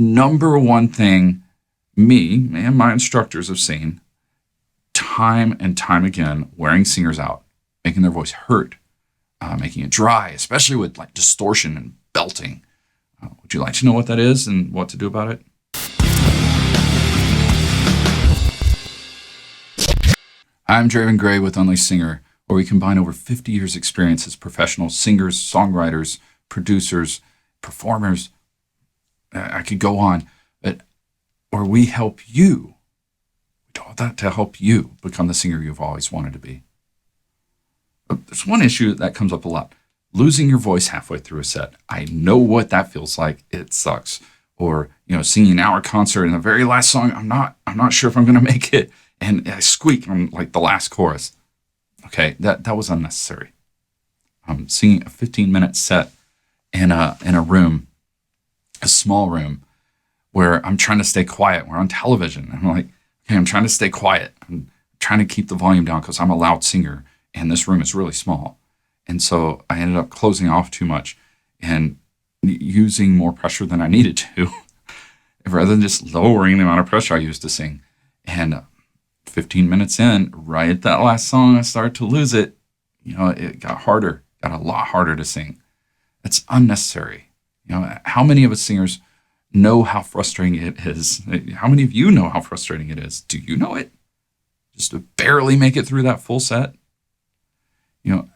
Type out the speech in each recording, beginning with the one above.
number one thing me and my instructors have seen time and time again wearing singers out, making their voice hurt, making it dry, especially with like distortion and belting. Would you like to know what that is and what to do about it? I'm Draven Gray with Unleashed Singer, where we combine over 50 years experience as professional singers, songwriters, producers, performers. I could go on, but where we help you. We do all that to help you become the singer you've always wanted to be. But there's one issue that comes up a lot: losing your voice halfway through a set. I know what that feels like. It sucks. Or, singing an hour concert and the very last song, I'm not sure if I'm going to make it, and I squeak on like the last chorus. Okay, that was unnecessary. Singing a 15-minute set in a room, a small room, where I'm trying to stay quiet. We're on television. I'm like, okay, I'm trying to stay quiet. I'm trying to keep the volume down because I'm a loud singer, and this room is really small. And so I ended up closing off too much and using more pressure than I needed to, rather than just lowering the amount of pressure I used to sing. And 15 minutes in, right at that last song, I started to lose it. It got a lot harder to sing. It's unnecessary. How many of us singers know how frustrating it is? How many of you know how frustrating it is? Do you know it? Just to barely make it through that full set?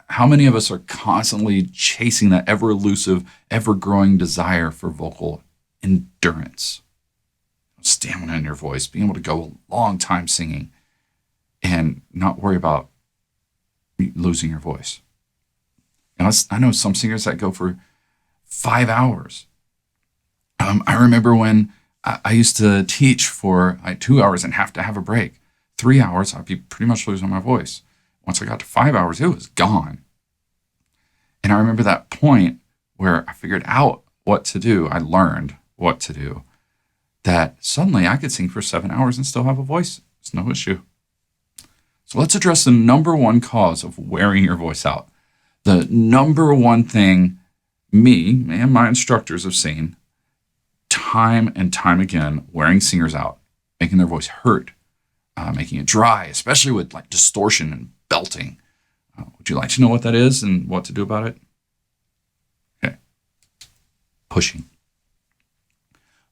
How many of us are constantly chasing that ever elusive, ever growing desire for vocal endurance, stamina in your voice, being able to go a long time singing and not worry about losing your voice? I know some singers that go for 5 hours. I remember when I used to teach for 2 hours and have to have a break. 3 hours, I'd be pretty much losing my voice. Once I got to 5 hours, it was gone. And I remember that point where I figured out what to do. I learned what to do. That suddenly I could sing for 7 hours and still have a voice. It's no issue. So let's address the number one cause of wearing your voice out. The number one thing me and my instructors have seen time and time again wearing singers out, making their voice hurt, making it dry, especially with like distortion and belting. Would you like to know what that is and what to do about it? Okay. Pushing.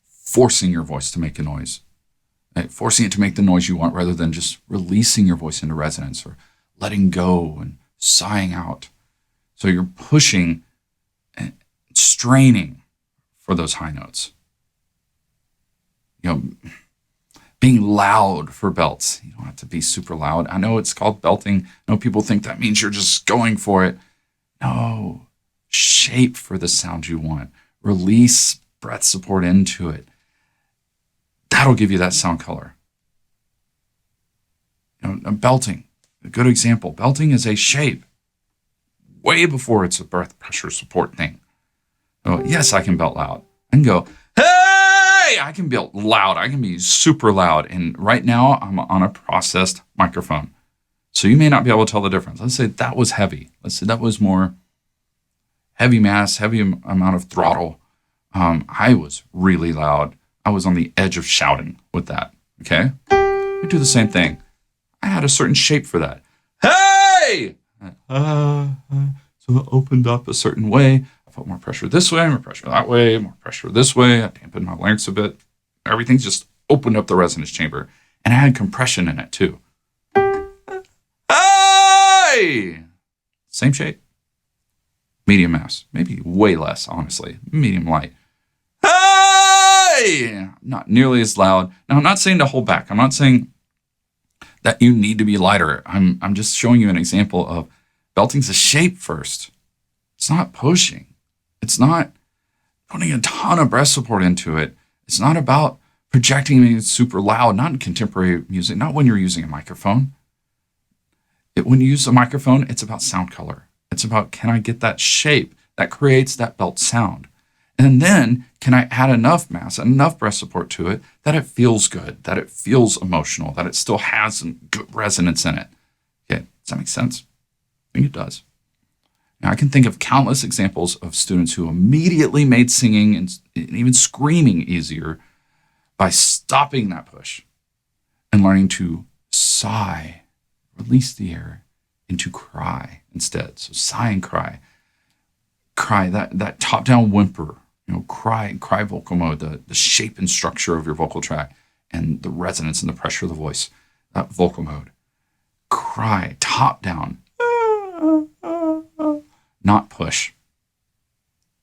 Forcing your voice to make a noise. Forcing it to make the noise you want rather than just releasing your voice into resonance or letting go and sighing out. So you're pushing and straining for those high notes. Being loud for belts. You don't have to be super loud. I know it's called belting. I know people think that means you're just going for it. No. Shape for the sound you want. Release breath support into it. That'll give you that sound color. Belting, a good example. Belting is a shape way before it's a breath pressure support thing. So yes, I can belt loud. I can go, hey, I can belt loud. I can be super loud. And right now I'm on a processed microphone. So you may not be able to tell the difference. Let's say that was heavy. Let's say that was more heavy mass, heavy amount of throttle. I was really loud. I was on the edge of shouting with that. Okay. We do the same thing. I had a certain shape for that. Hey! So it opened up a certain way. I felt more pressure this way, more pressure that way, more pressure this way. I dampened my larynx a bit. Everything just opened up the resonance chamber. And I had compression in it too. Hey! Same shape. Medium mass. Maybe way less, honestly. Medium light. Hey! Not nearly as loud. Now, I'm not saying to hold back. I'm not saying that you need to be lighter. I'm just showing you an example of belting's a shape first. It's not pushing. It's not putting a ton of breath support into it. It's not about projecting it super loud, not in contemporary music, not when you're using a microphone. When you use a microphone, it's about sound color. It's about, can I get that shape that creates that belt sound? And then can I add enough mass, enough breath support to it that it feels good, that it feels emotional, that it still has some good resonance in it? Okay, does that make sense? I think it does. Now, I can think of countless examples of students who immediately made singing and even screaming easier by stopping that push and learning to sigh, release the air, and to cry instead. So sigh and cry. Cry, that top-down whimper, cry vocal mode, the shape and structure of your vocal tract and the resonance and the pressure of the voice, that vocal mode. Cry, top down, not push.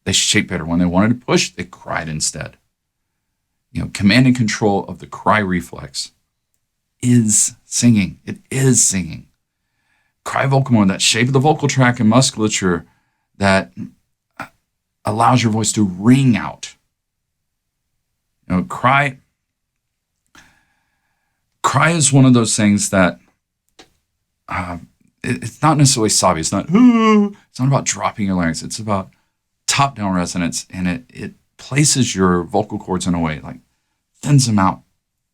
They shape better. When they wanted to push, they cried instead. Command and control of the cry reflex is singing. It is singing. Cry vocal mode, that shape of the vocal tract and musculature that allows your voice to ring out. Cry is one of those things that it's not necessarily sobby. It's not about dropping your larynx. It's about top-down resonance, and it places your vocal cords in a way, like thins them out,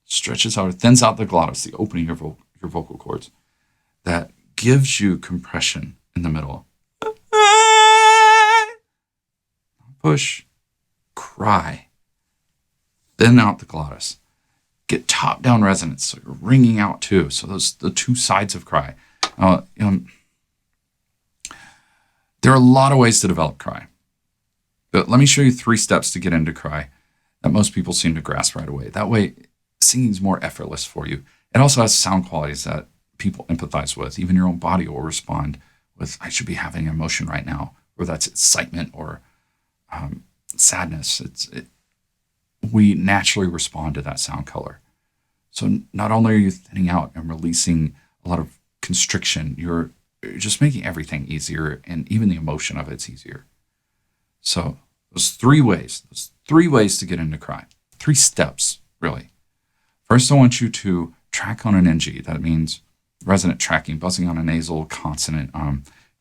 stretches out, thins out the glottis, the opening of your vocal cords, that gives you compression in the middle. Push, cry, thin out the glottis, get top-down resonance, so you're ringing out too. So those the two sides of cry. There are a lot of ways to develop cry, but let me show you 3 steps to get into cry that most people seem to grasp right away. That way, singing is more effortless for you. It also has sound qualities that people empathize with. Even your own body will respond with, I should be having emotion right now, or that's excitement or sadness. We naturally respond to that sound color. So not only are you thinning out and releasing a lot of constriction, you're just making everything easier, and even the emotion of it's easier. So those 3 ways to get into cry. 3 steps, really. First, I want you to track on an NG. That means resonant tracking, buzzing on a nasal consonant.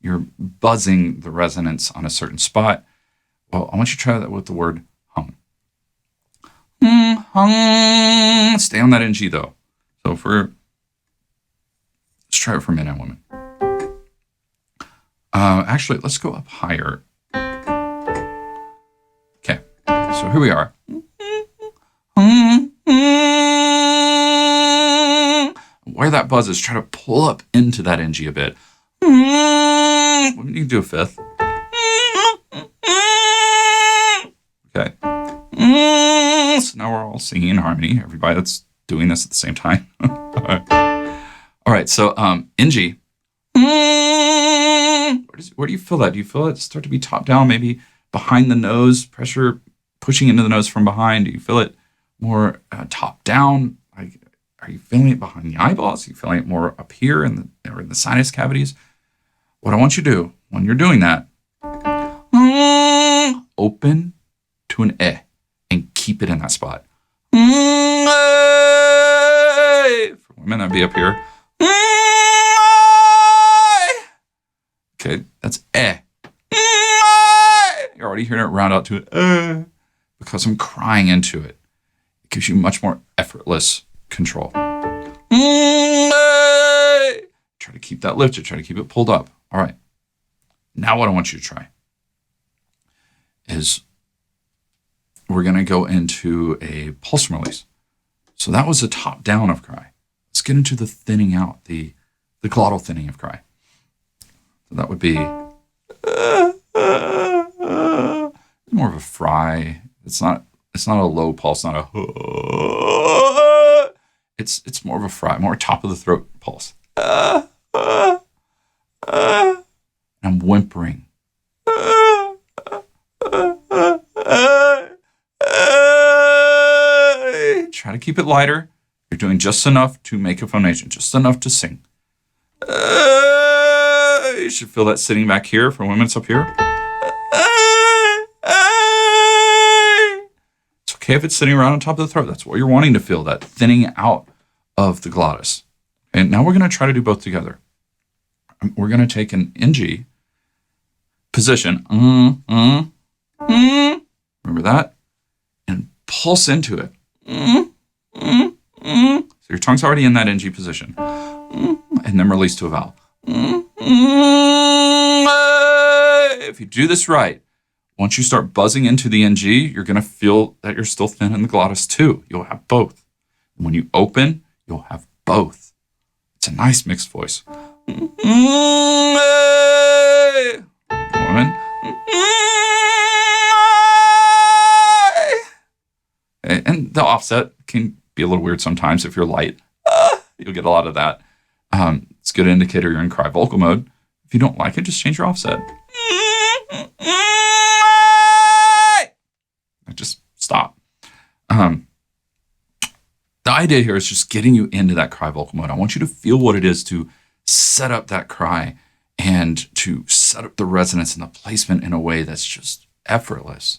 You're buzzing the resonance on a certain spot. Well, I want you to try that with the word hum. Hum. Stay on that NG though. So let's try it for men and women. Actually, let's go up higher. Okay, so here we are. Where that buzz is, try to pull up into that NG a bit. You can do a 5th. Okay. So now we're all singing in harmony. Everybody that's doing this at the same time. All right. So NG. Where do you feel that? Do you feel it start to be top down, maybe behind the nose, pressure pushing into the nose from behind? Do you feel it more top down? Like, are you feeling it behind the eyeballs? Are you feeling it more up here in the sinus cavities? What I want you to do when you're doing that, open to an eh and keep it in that spot. For women, that'd be up here. Okay, that's eh. You're already hearing it round out to it because I'm crying into it. It gives you much more effortless control. Try to keep that lifted, try to keep it pulled up. All right. Now what I want you to try is we're going to go into a pulse release. So that was the top down of cry. Let's get into the thinning out, the glottal thinning of cry. So that would be more of a fry. It's not a low pulse, not a it's more of a fry, more top of the throat pulse. I'm whimpering. Try to keep it lighter. You're doing just enough to make a phonation, just enough to sing. You should feel that sitting back here. For women, it's up here. It's okay if it's sitting around on top of the throat. That's what you're wanting to feel, that thinning out of the glottis. And now we're going to try to do both together. We're going to take an NG position. Remember that? And pulse into it. So your tongue's already in that NG position. And then release to a vowel. If you do this right, once you start buzzing into the NG, you're going to feel that you're still thin in the glottis too. You'll have both. And when you open, you'll have both. It's a nice mixed voice. Woman. And the offset can be a little weird sometimes if you're light. You'll get a lot of that. It's a good indicator you're in cry vocal mode. If you don't like it, just change your offset. Just stop. The idea here is just getting you into that cry vocal mode. I want you to feel what it is to set up that cry and to set up the resonance and the placement in a way that's just effortless.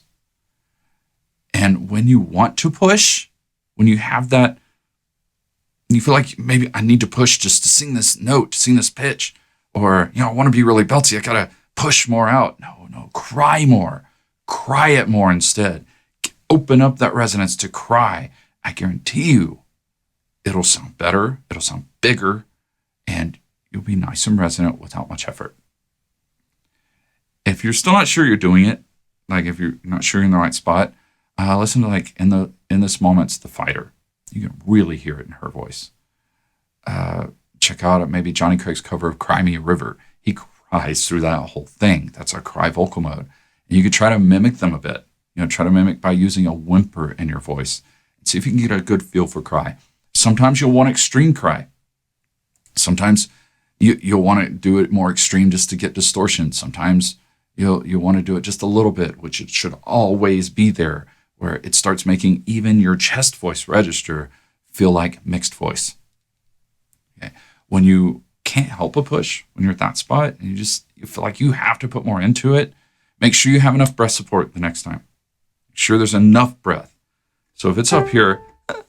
And when you want to push, when you have that, you feel like maybe I need to push just to sing this note, to sing this pitch, or, I want to be really belty. I got to push more out. No, cry more. Cry it more instead. Open up that resonance to cry. I guarantee you it'll sound better, it'll sound bigger, and you'll be nice and resonant without much effort. If you're still not sure you're doing it, like if you're not sure you're in the right spot, listen to like in this moment's The Fighter. You can really hear it in her voice. Check out maybe Johnny Craig's cover of Cry Me a River. He cries through that whole thing. That's our cry vocal mode. And you could try to mimic them a bit. Try to mimic by using a whimper in your voice. See if you can get a good feel for cry. Sometimes you'll want extreme cry. Sometimes you'll want to do it more extreme just to get distortion. Sometimes you'll want to do it just a little bit, which it should always be there, where it starts making even your chest voice register feel like mixed voice. Okay. When you can't help a push, when you're at that spot and you feel like you have to put more into it, make sure you have enough breath support the next time. Make sure there's enough breath. So if it's up here, and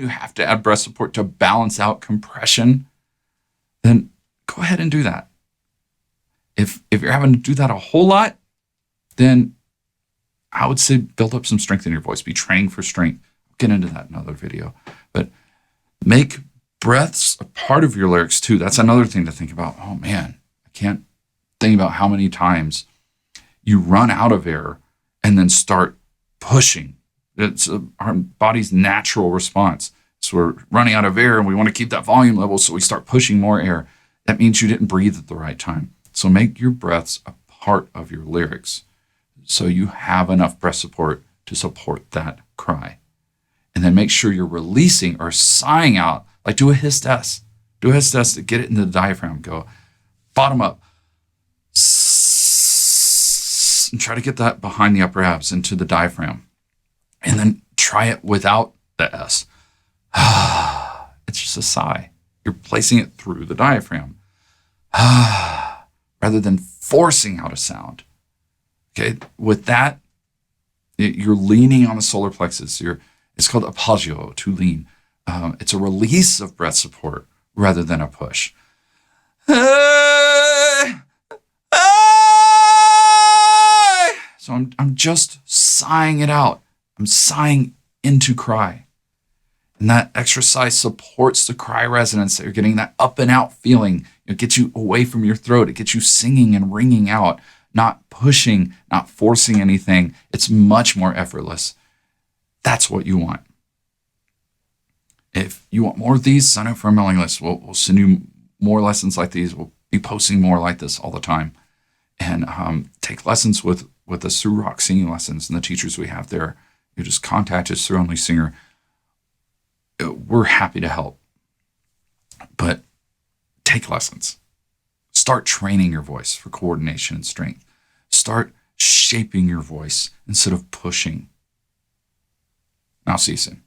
you have to add breath support to balance out compression, then go ahead and do that. If you're having to do that a whole lot, then I would say build up some strength in your voice. Be training for strength. I'll get into that in another video. But make breaths a part of your lyrics too. That's another thing to think about. Oh man, I can't think about how many times you run out of air and then start pushing. It's our body's natural response. So we're running out of air and we want to keep that volume level, so we start pushing more air. That means you didn't breathe at the right time. So make your breaths a part of your lyrics so you have enough breath support to support that cry. And then make sure you're releasing or sighing out, like do a hiss-test. Do a hiss-test to get it into the diaphragm. Go bottom up. And try to get that behind the upper abs into the diaphragm. And then try it without the S. It's just a sigh. You're placing it through the diaphragm. Rather than forcing out a sound. Okay, with that, you're leaning on the solar plexus. It's called apagio, to lean. It's a release of breath support rather than a push. So I'm just sighing it out. I'm sighing into cry. And that exercise supports the cry resonance that you're getting, that up and out feeling. It gets you away from your throat. It gets you singing and ringing out, not pushing, not forcing anything. It's much more effortless. That's what you want. If you want more of these, sign up for our mailing list. We'll send you more lessons like these. We'll be posting more like this all the time. And take lessons with us through Rock Singing Lessons and the teachers we have there. You just contact us through Only Singer. We're happy to help. But take lessons. Start training your voice for coordination and strength. Start shaping your voice instead of pushing. I'll see you soon.